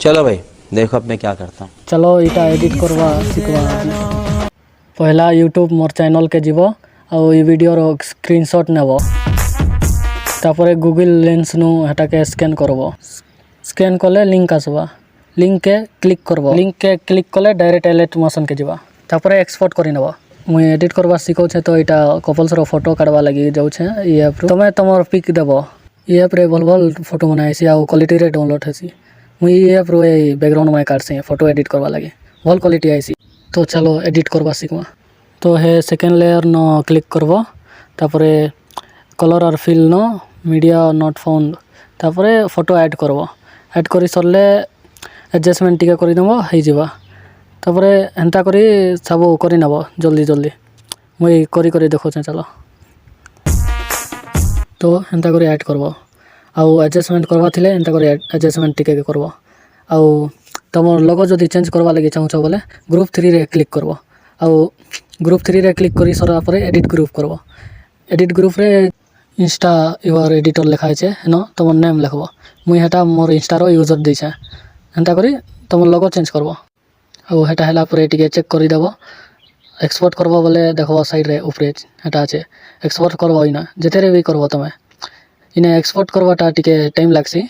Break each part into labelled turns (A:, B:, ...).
A: चलो भाई देखो अब मैं क्या करता हूँ।
B: चलो इटा एडिट करवा शिखवा। पहला यूट्यूब मोर चैनल के जीव आउ ये वीडियो रो स्क्रीनशॉट नेब तापर गूगल लेंस नु हेटा के स्कैन करब। स्कैन कले लिंक आसवा लिंक के क्लिक करब। लिंक के क्लिक कले डायरेक्ट एलेट मोशन के जीवा तापर एक्सपोर्ट करि नेब। मुई एडिट करवा शिखौछे तो इटा कपल्स रो फोटो काढवा लगी जाउछे ई ऐप रो। तमे तमर पिक देब ई ऐप रे भल भल फोटो बनाइसी आ क्वालिटी रे डाउनलोड हेसी। मुई ई ऐप रो बैकग्राउंड में काटसे फोटो एडिट करवा लगी भल क्वालिटी आइसी। तो चलो एडिट करवा शिखवा। तो हे सेकेंड लेयर न क्लिक करब तापर कलर और फिल न मीडिया नॉट फाउंड तापर फोटो ऐड करब। ऐड करी सरले एडजस्टमेंट टिके करि देबो हे जिवा। तापर एंता करी सब करि नेब जल्दी जल्दी। मुई करी करी देखोछे चलो। तो एंता करी ऐड करब आउ एडजस्टमेंट करवा थिले एंता करी एडजस्टमेंट टिके करब। आउ तमर लोगो जदि चेंज करवा लगी चाहूछ बोले ग्रुप 3 रे क्लिक करब। आउ ग्रुप 3 रे क्लिक करी सरा पर एडिट ग्रुप करब। एडिट ग्रुप रे इंस्टा यूर एडिटर लिखा है न तमर नेम लिखब। मुई हेटा मोर इंस्टा रो यूजर देछे एंता करी तमर लोगो चेंज करब। आउ हेटा हैला पर टिके चेक करि देब। एक्सपोर्ट करब बोले देखब साइड रे ऊपर हेटा আছে एक्सपोर्ट करब इना जेते रे भी करब तमे इने एक्सपोर्ट करबाटा टिके टाइम लागसी।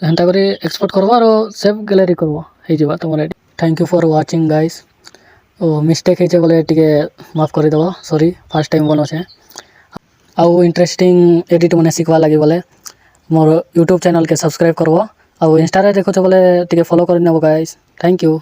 B: हेंता करी एक्सपोर्ट करब और सेव गैलरी करब हे जिवा तमर edit. Thank you for watching guys. ओ मिस्टेक हेचे बोले टिके माफ करि देब सॉरी फर्स्ट टाइम बनोछे। आउ इंटरेस्टिंग एडिट मने शिखवा लगी बोले मोर यूट्यूब चैनल के सब्सक्राइब करब। आउ इंस्टा रे देखोछ बोले टिके फॉलो करि नेब गाइस। Thank you.